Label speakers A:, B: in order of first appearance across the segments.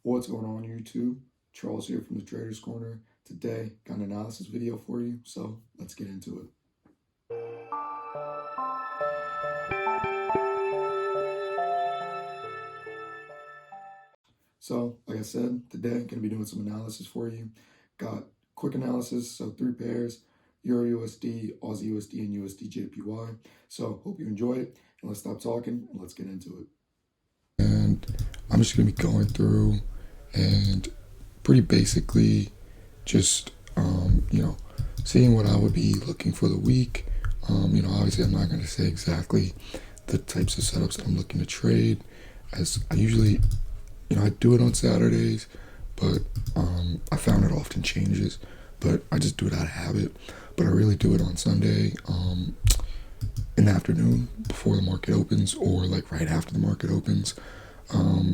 A: What's going on YouTube? Charles here from the Traders Corner. Today, got an analysis video for you, so let's get into it. So, like I said, today I'm going to be doing some analysis for you. Got quick analysis, so 3 pairs, Euro USD, Aussie USD, and USDJPY. So, hope you enjoy it, and let's stop talking, and let's get into it. And I'm just going to be going through and pretty basically just, seeing what I would be looking for the week. Obviously I'm not going to say exactly the types of setups that I'm looking to trade, as I usually, I do it on Saturdays, but I found it often changes, but I just do it out of habit. But I really do it on Sunday in the afternoon before the market opens, or like right after the market opens,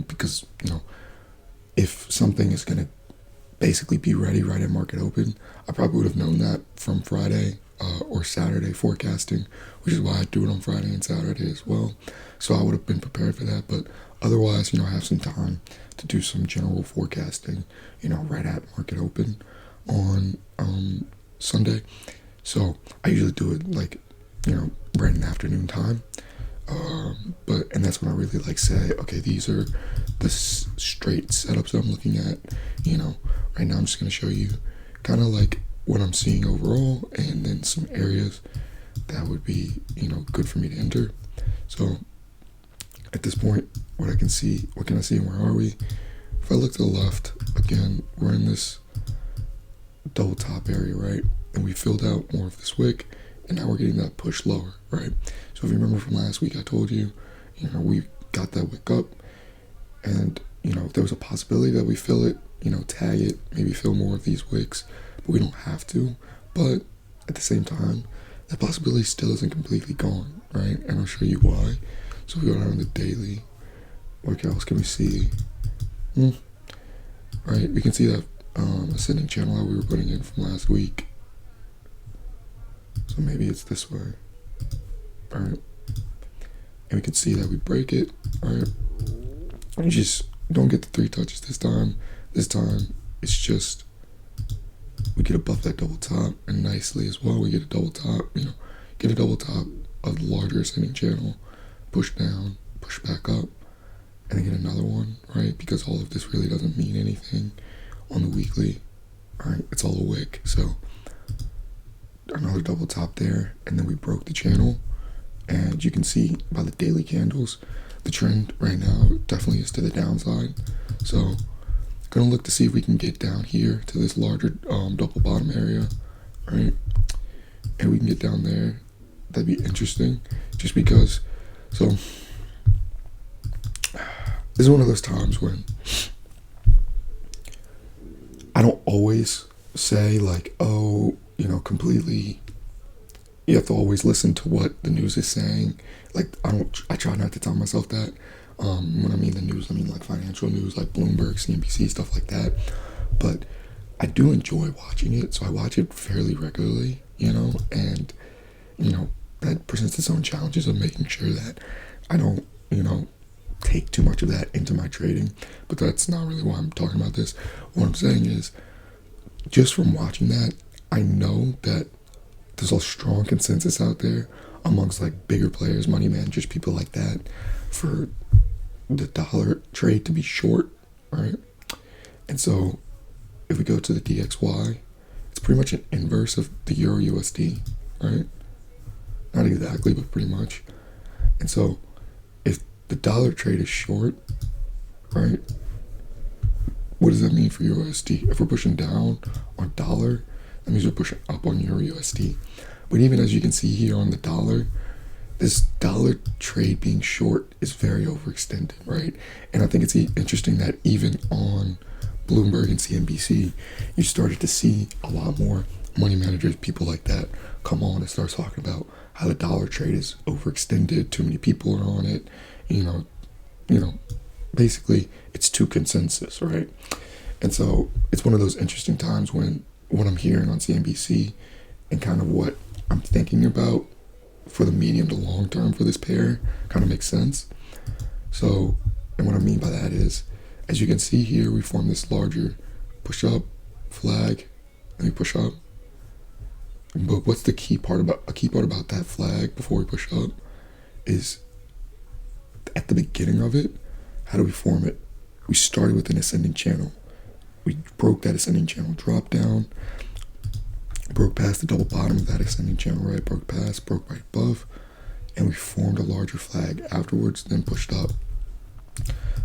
A: because, if something is going to basically be ready right at market open, I probably would have known that from Friday or Saturday forecasting, which is why I do it on Friday and Saturday as well. So I would have been prepared for that. But otherwise, I have some time to do some general forecasting, right at market open on Sunday. So I usually do it like, right in the afternoon time. And that's when I really say, okay, these are the straight setups that I'm looking at. Right now I'm just going to show you kind of like what I'm seeing overall, and then some areas that would be, good for me to enter. So at this point, what can I see, and where are we? If I look to the left, again, we're in this double top area, right? And we filled out more of this wick, and now we're getting that push lower, right? So if you remember from last week, I told you, we got that wick up, and, if there was a possibility that we fill it, tag it, maybe fill more of these wicks, but we don't have to. But at the same time, that possibility still isn't completely gone, right? And I'll show you why. So if we go down to the daily, what else can we see? Right, we can see that ascending channel that we were putting in from last week. So maybe it's this way, all right? And we can see that we break it, all right? We just don't get the 3 touches this time. This time, it's just, we get above that double top, and nicely as well, we get a double top, get a double top of the larger ascending channel, push down, push back up, and then get another one, right? Because all of this really doesn't mean anything on the weekly, right? It's all a wick. So another double top there, and then we broke the channel, and you can see by the daily candles, the trend right now definitely is to the downside. So gonna look to see if we can get down here to this larger double bottom area, right? And we can get down there. That'd be interesting, just because. So this is one of those times when I don't always say like, oh, completely, you have to always listen to what the news is saying. Like, I try not to tell myself that. When I mean the news, I mean like financial news, like Bloomberg, CNBC, stuff like that. But I do enjoy watching it, so I watch it fairly regularly, and, that presents its own challenges of making sure that I don't, take too much of that into my trading. But that's not really why I'm talking about this. What I'm saying is, just from watching that, I know that there's a strong consensus out there amongst like bigger players, money managers, people like that, for the dollar trade to be short, right? And so if we go to the DXY, it's pretty much an inverse of the Euro USD, right? Not exactly, but pretty much. And so if the dollar trade is short, right, what does that mean for Euro USD? If we're pushing down on dollar, that means we're pushing up on Euro USD. But even as you can see here on the dollar, this dollar trade being short is very overextended, right? And I think it's interesting that even on Bloomberg and CNBC, you started to see a lot more money managers, people like that, come on and start talking about how the dollar trade is overextended, too many people are on it, basically it's too consensus, right? And so it's one of those interesting times when what I'm hearing on CNBC and kind of what I'm thinking about for the medium to long term for this pair kind of makes sense. So, and what I mean by that is, as you can see here, we form this larger push up flag, and we push up. But what's the key part about that flag before we push up is at the beginning of it, how do we form it? We started with an ascending channel. We broke that ascending channel, dropped down, broke past the double bottom of that ascending channel, right? Broke past, broke right above, and we formed a larger flag afterwards, then pushed up.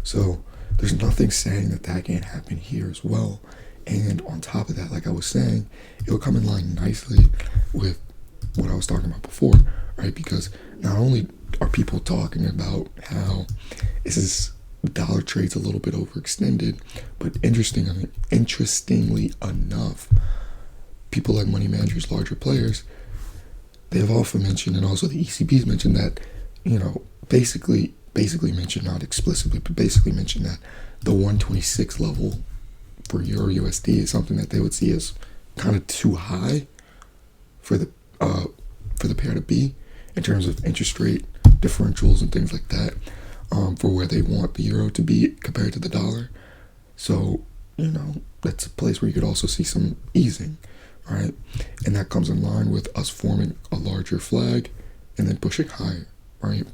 A: So there's nothing saying that that can't happen here as well. And on top of that, like I was saying, it'll come in line nicely with what I was talking about before, right? Because not only are people talking about how dollar trade's a little bit overextended, but interestingly enough, people like money managers, larger players, they have also mentioned, and also the ECB's mentioned that, basically mentioned, not explicitly, but basically mentioned that the 126 level for Euro USD is something that they would see as kind of too high for the pair to be in terms of interest rate differentials and things like that, for where they want the euro to be compared to the dollar. So, that's a place where you could also see some easing, right? And that comes in line with us forming a larger flag and then pushing higher, right?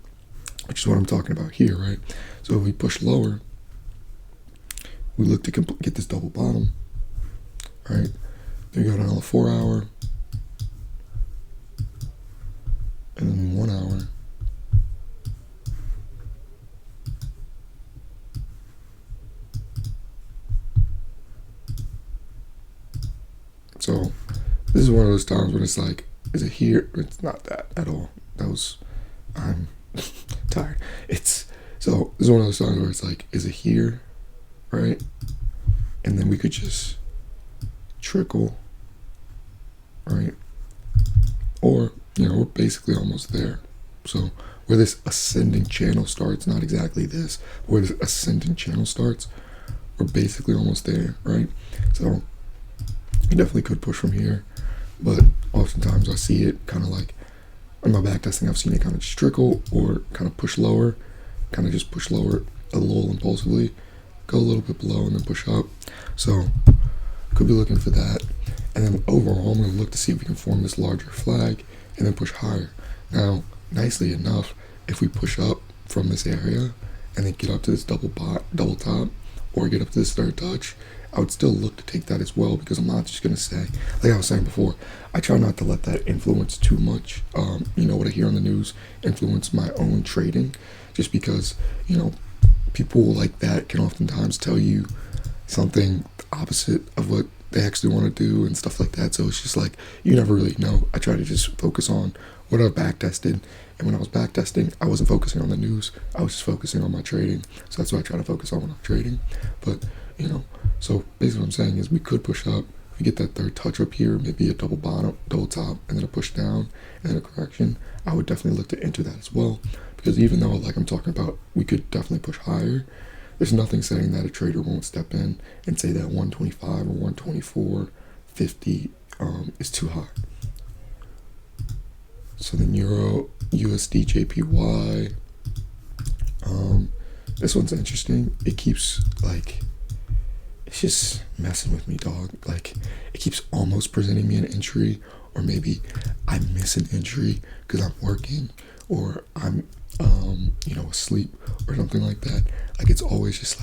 A: Which is what I'm talking about here, right? So if we push lower, we look to get this double bottom, right? Then we go down on the 4 hour, and then 1 hour. So this is one of those times when it's like, is it here? It's not that at all. I'm tired. This is one of those times where it's like, is it here? Right? And then we could just trickle, right? Or, we're basically almost there. So where this ascending channel starts, not exactly this, where this ascending channel starts, we're basically almost there, right? So you definitely could push from here, but oftentimes I see it kind of like, on my back testing, I've seen it kind of just trickle or kind of push lower, a little impulsively, go a little bit below and then push up. So could be looking for that. And then overall, I'm going to look to see if we can form this larger flag and then push higher. Now, nicely enough, if we push up from this area and then get up to this double top, or get up to this third touch, I would still look to take that as well, because I'm not just going to say, like I was saying before, I try not to let that influence too much, what I hear on the news influence my own trading, just because, people like that can oftentimes tell you something opposite of what they actually want to do and stuff like that. So it's just like, you never really know. I try to just focus on what I've back tested, and when I was back testing, I wasn't focusing on the news, I was just focusing on my trading. So that's what I try to focus on when I'm trading. But so basically what I'm saying is we could push up, if we get that third touch up here, maybe a double bottom, double top, and then a push down, and then a correction, I would definitely look to enter that as well. Because even though, like I'm talking about, we could definitely push higher, there's nothing saying that a trader won't step in and say that 125 or 124.50 is too high. So then Euro USDJPY, this one's interesting. It keeps it's just messing with me, dog. Like, it keeps almost presenting me an entry, or maybe I miss an entry because I'm working, or I'm asleep or something like that. Like, it's always just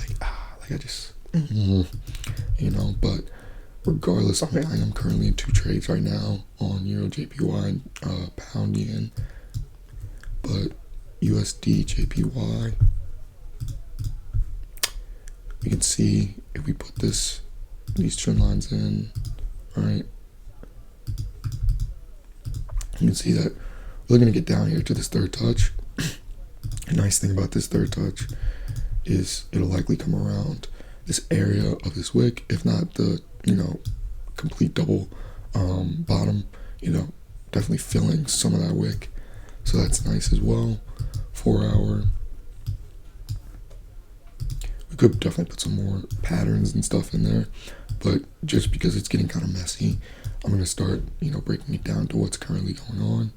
A: but regardless, I am currently in 2 trades right now on Euro JPY and pound yen, but USD JPY, you can see if we put these trend lines in, right, you can see that we're going to get down here to this third touch. The nice thing about this third touch is it'll likely come around this area of this wick, if not the complete double bottom, definitely filling some of that wick. So that's nice as well. 4 hour, we could definitely put some more patterns and stuff in there, but just because it's getting kind of messy, I'm going to start breaking it down to what's currently going on.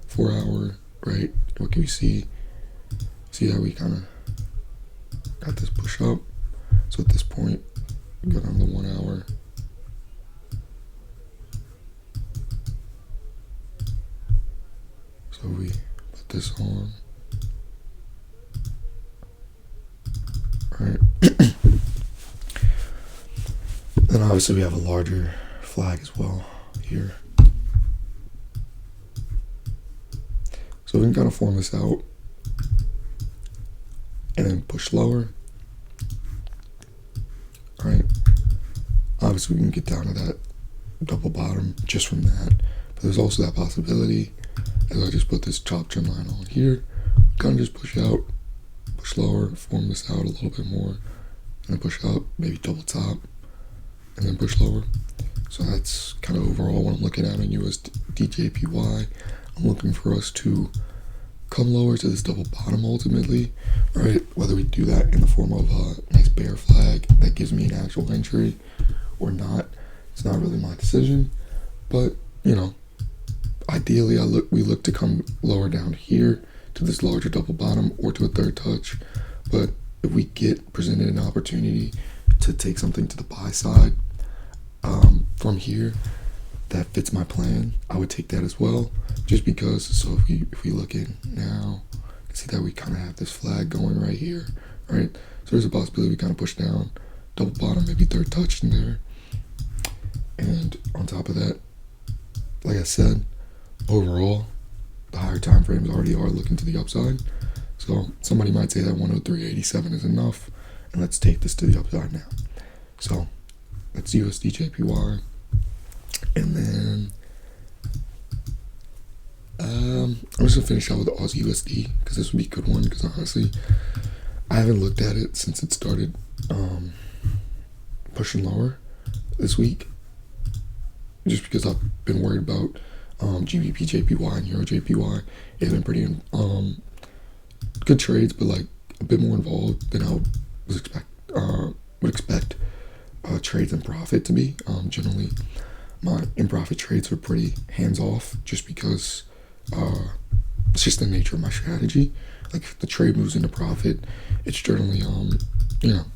A: 4 hour, right? What can we see? See that we kind of got this push up, So at this point, we got on the 1 hour. So we put this on, right? Then obviously we have a larger flag as well here. So we can kind of form this out and then push lower. Right? Obviously we can get down to that double bottom just from that. But there's also that possibility, as I just put this chop trend line on here, kind of just push out, push lower, form this out a little bit more, and then push up, maybe double top, and then push lower. So that's kind of overall what I'm looking at in USDJPY. I'm looking for us to come lower to this double bottom ultimately, right? Whether we do that in the form of a nice bear flag that gives me an actual entry or not, it's not really my decision. But, you know, ideally we look to come lower down here to this larger double bottom or to a third touch. But if we get presented an opportunity to take something to the buy side from here that fits my plan, I would take that as well, just because. So if we look in now, you can see that we kind of have this flag going right here, right? So there's a possibility we kind of push down, double bottom, maybe third touch in there. And on top of that, like I said, overall, the higher time frames already are looking to the upside. So somebody might say that 103.87 is enough, and let's take this to the upside now. So that's USDJPY. And then I'm just gonna finish out with the Aussie USD because this would be a good one, because honestly I haven't looked at it since it started pushing lower this week, just because I've been worried about GBP JPY and Euro JPY. It's been pretty good trades, but like a bit more involved than I would expect trades and profit to be. Generally my in-profit trades are pretty hands-off, just because it's just the nature of my strategy. Like if the trade moves into profit, it's generally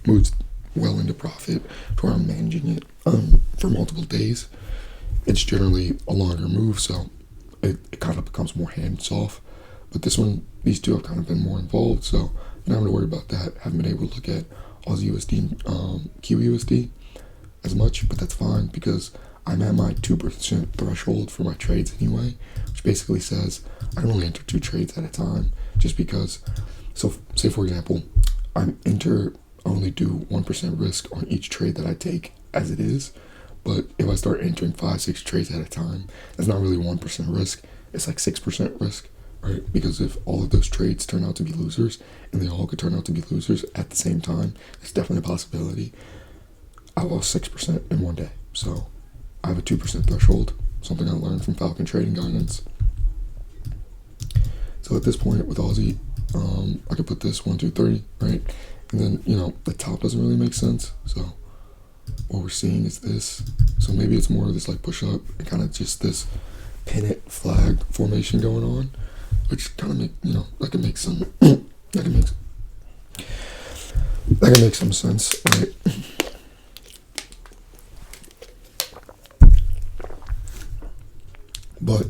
A: moves well into profit to where I'm managing it for multiple days. It's generally a longer move, so it kind of becomes more hands-off. But these two have kind of been more involved, so I'm not having to worry about that. Haven't been able to look at Aussie USD and Kiwi USD as much, but that's fine because I'm at my 2% threshold for my trades anyway, which basically says I can only enter 2 trades at a time, just because. So say for example, I only do 1% risk on each trade that I take as it is. But if I start entering 5-6 trades at a time, that's not really 1% risk. It's like 6% risk, right? Because if all of those trades turn out to be losers, and they all could turn out to be losers at the same time, it's definitely a possibility. I lost 6% in one day. So I have a 2% threshold, something I learned from Falcon Trading Guidance. So at this point with Aussie, I could put this 1, 2, 3, right? And then, the top doesn't really make sense. So what we're seeing is this. So maybe it's more of this like push up and kind of just this pennant flag formation going on, which kind of that can make some sense, right? But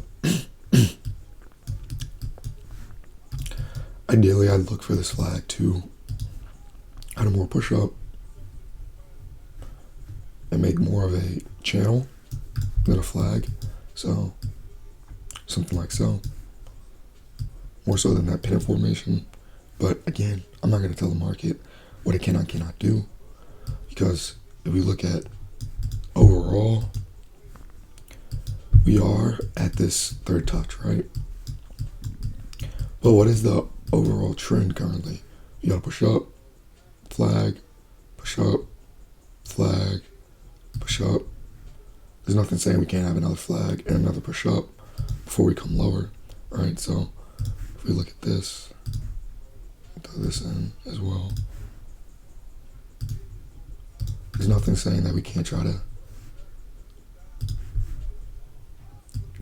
A: ideally I'd look for this flag to kind of more push up and make more of a channel than a flag. So something like so, more so than that pennant formation. But again, I'm not going to tell the market what it cannot do, because if we look at overall, we are at this third touch, right? But what is the overall trend currently? You gotta push up, flag, push up, flag, push up. There's nothing saying we can't have another flag and another push up before we come lower, right? So if we look at this, throw this in as well. There's nothing saying that we can't try to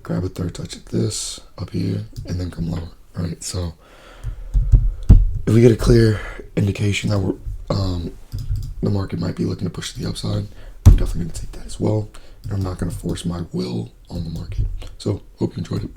A: grab a third touch at this up here and then come lower, right? So if we get a clear indication that the market might be looking to push to the upside, I'm definitely going to take that as well. And I'm not going to force my will on the market. So hope you enjoyed it.